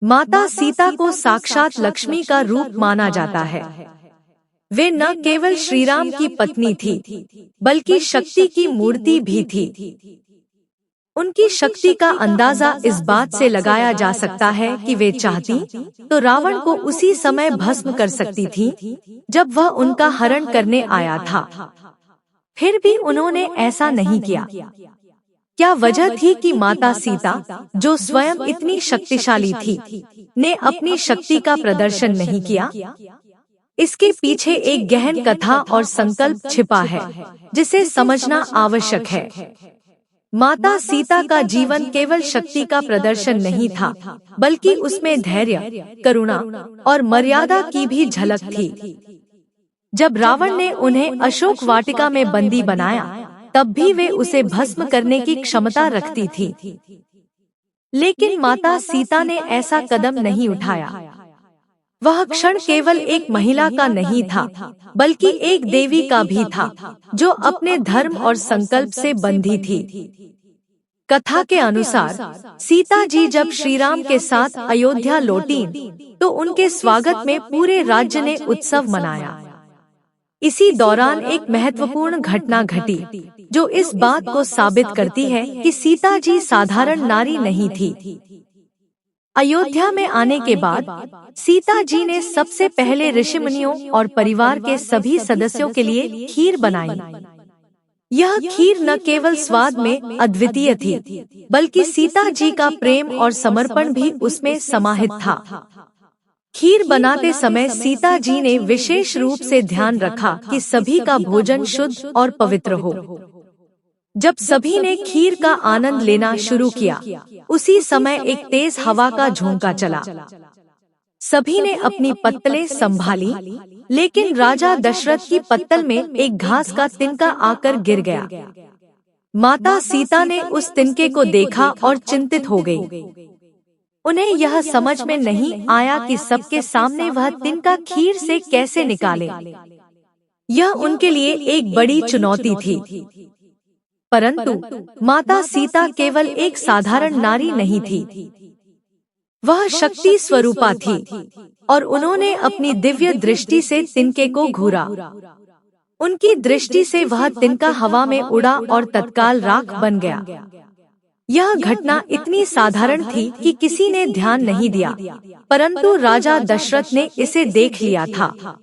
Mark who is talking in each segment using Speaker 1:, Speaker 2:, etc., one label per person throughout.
Speaker 1: माता सीता को साक्षात लक्ष्मी का रूप माना जाता है। वे न केवल श्रीराम की पत्नी थी, बल्कि शक्ति की मूर्ति भी थी। उनकी शक्ति का अंदाजा इस बात से लगाया जा सकता है कि वे चाहती तो रावण को उसी समय भस्म कर सकती थी जब वह उनका हरण करने आया था। फिर भी उन्होंने ऐसा नहीं किया। क्या वजह थी कि माता सीता, जो स्वयं इतनी शक्तिशाली थी, ने अपनी शक्ति का प्रदर्शन नहीं किया? इसके पीछे एक गहन कथा और संकल्प छिपा है, जिसे समझना आवश्यक है। माता सीता का जीवन केवल शक्ति का प्रदर्शन नहीं था, बल्कि उसमें धैर्य, करुणा और मर्यादा की भी झलक थी। जब रावण ने उन्हें अशोक वाटिका में बंदी बनाया, तब भी वे उसे भस्म करने की क्षमता रखती थी। लेकिन माता सीता ने ऐसा कदम नहीं उठाया। वह क्षण केवल एक महिला का नहीं था, बल्कि एक देवी का भी था, जो अपने धर्म और संकल्प से बंधी थी। कथा के अनुसार सीता जी जब श्रीराम के साथ अयोध्या लौटीं, तो उनके स्वागत में पूरे राज्य ने उत्सव मनाया। इसी दौरान एक महत्वपूर्ण घटना घटी, जो इस बात को साबित करती है कि सीता जी साधारण नारी नहीं थी। अयोध्या में आने के बाद सीता जी ने सबसे पहले ऋषिमुनियों और परिवार के सभी सदस्यों के लिए खीर बनाई। यह खीर न केवल स्वाद में अद्वितीय थी, बल्कि सीता जी का प्रेम और समर्पण भी उसमें समाहित था। खीर बनाते समय सीता जी ने विशेष रूप से ध्यान रखा कि सभी का भोजन शुद्ध और पवित्र हो। जब सभी ने खीर का आनंद लेना शुरू किया, उसी समय एक तेज हवा का झोंका चला। सभी ने अपनी पत्तलें संभाली, लेकिन राजा दशरथ की पत्तल में एक घास का तिनका आकर गिर गया। माता सीता ने उस तिनके को देखा और चिंतित हो गई। उन्हें यह समझ में नहीं आया कि सबके सामने वह तिनका खीर से कैसे निकाले। यह उनके लिए एक बड़ी चुनौती थी। परंतु माता सीता केवल एक साधारण नारी नहीं थी, वह शक्ति स्वरूपा थी, और उन्होंने अपनी दिव्य दृष्टि से तिनके को घूरा। उनकी दृष्टि से वह तिनका हवा में उड़ा और तत्काल राख बन गया। यह घटना इतनी साधारण थी कि किसी ने ध्यान नहीं दिया, परंतु राजा दशरथ ने इसे देख लिया था।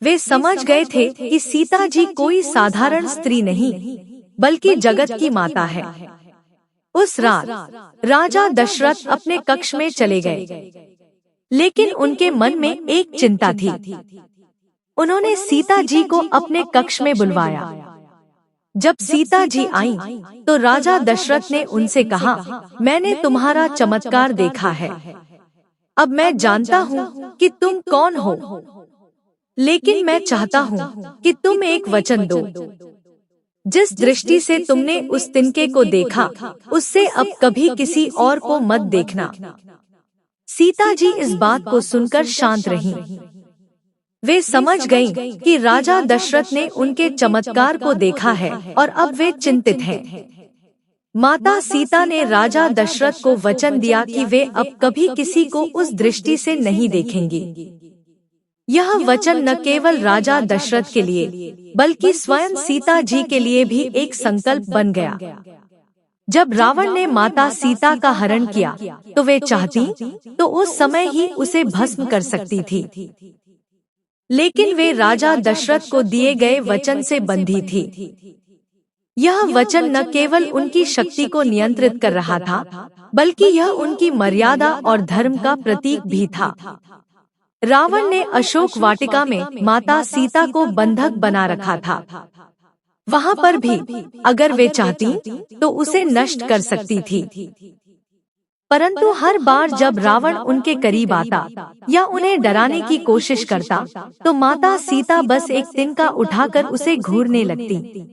Speaker 1: वे समझ गए थे कि सीता जी कोई साधारण स्त्री नहीं, बल्कि जगत की माता है। उस रात राजा दशरथ अपने कक्ष में चले गए, लेकिन उनके मन में एक चिंता थी। उन्होंने सीता जी को अपने कक्ष में बुलवाया। जब सीता जी आईं, तो राजा दशरथ ने उनसे कहा, मैंने तुम्हारा चमत्कार देखा है। अब मैं जानता हूँ कि तुम कौन हो, लेकिन मैं चाहता हूँ कि तुम एक वचन दो। जिस दृष्टि से तुमने उस तिनके को देखा, उससे अब कभी किसी और को मत देखना। सीता जी इस बात को सुनकर शांत रहीं। वे समझ गईं कि राजा दशरथ ने उनके चमत्कार को देखा है और अब वे चिंतित हैं। माता सीता ने राजा दशरथ को वचन दिया कि वे अब कभी किसी को उस दृष्टि से नहीं देखेंगी। यह वचन न केवल राजा दशरथ के लिए, बल्कि स्वयं सीता जी के लिए भी एक संकल्प बन गया। जब रावण ने माता सीता का हरण किया, तो वे चाहती तो उस समय ही उसे भस्म कर सकती थी, लेकिन वे राजा दशरथ को दिए गए वचन से बंधी थी। यह वचन न केवल उनकी शक्ति को नियंत्रित कर रहा था, बल्कि यह उनकी मर्यादा और धर्म का प्रतीक भी था। रावण ने अशोक वाटिका में माता सीता को बंधक बना रखा था। वहाँ पर भी अगर वे चाहती तो उसे नष्ट कर सकती थी। परंतु हर बार जब रावण उनके करीब आता या उन्हें डराने की कोशिश करता, तो माता सीता बस एक तिनका उठाकर उसे घूरने लगती।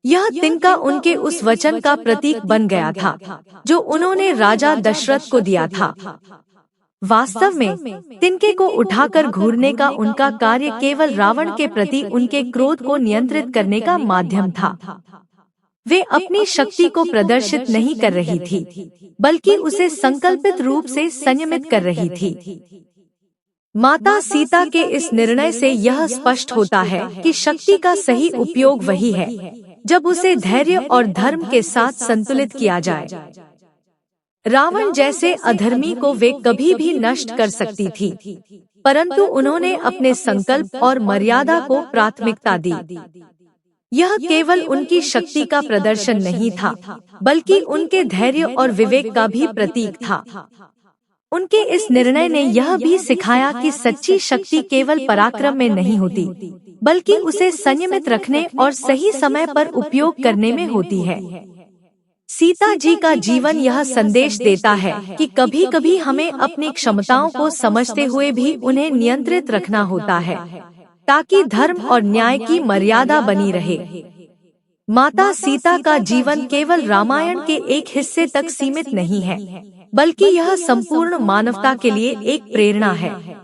Speaker 1: यह तिनका उनके उस वचन का प्रतीक बन गया था, जो उन्होंने राजा दशरथ को दिया था। वास्तव में तिनके को उठाकर घूरने का उनका कार्य केवल रावण के प्रति उनके क्रोध को नियंत्रित करने का माध्यम था। वे अपनी शक्ति को प्रदर्शित नहीं कर रही थी, बल्कि उसे संकल्पित रूप से संयमित कर रही थी। माता सीता के इस निर्णय से यह स्पष्ट होता है कि शक्ति का सही उपयोग वही है जब उसे धैर्य और धर्म के साथ संतुलित किया जाए। रावण जैसे अधर्मी को वे कभी भी नष्ट कर सकती थी, परंतु उन्होंने अपने संकल्प और मर्यादा को प्राथमिकता दी। यह केवल उनकी शक्ति का प्रदर्शन नहीं था, बल्कि उनके धैर्य और विवेक का भी प्रतीक था। उनके इस निर्णय ने यह भी सिखाया कि सच्ची शक्ति केवल पराक्रम में नहीं होती, बल्कि उसे संयमित रखने और सही समय पर उपयोग करने में होती है। सीता जी का जीवन यह संदेश देता है कि कभी-कभी हमें अपनी क्षमताओं को समझते हुए भी उन्हें नियंत्रित रखना होता है, ताकि धर्म और न्याय की मर्यादा बनी रहे। माता सीता का जीवन केवल रामायण के एक हिस्से तक सीमित नहीं है, बल्कि यह संपूर्ण मानवता के लिए एक प्रेरणा है।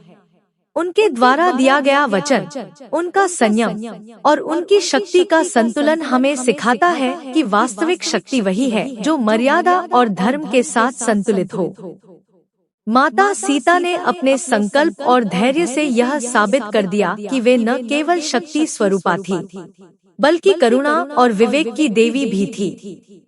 Speaker 1: उनके द्वारा दिया गया वचन, उनका संयम और उनकी शक्ति का संतुलन हमें सिखाता है कि वास्तविक शक्ति वही है जो मर्यादा और धर्म के साथ संतुलित हो। माता सीता ने अपने संकल्प और धैर्य से यह साबित कर दिया कि वे न केवल शक्ति स्वरूपा थी, बल्कि करुणा और विवेक की देवी भी थी।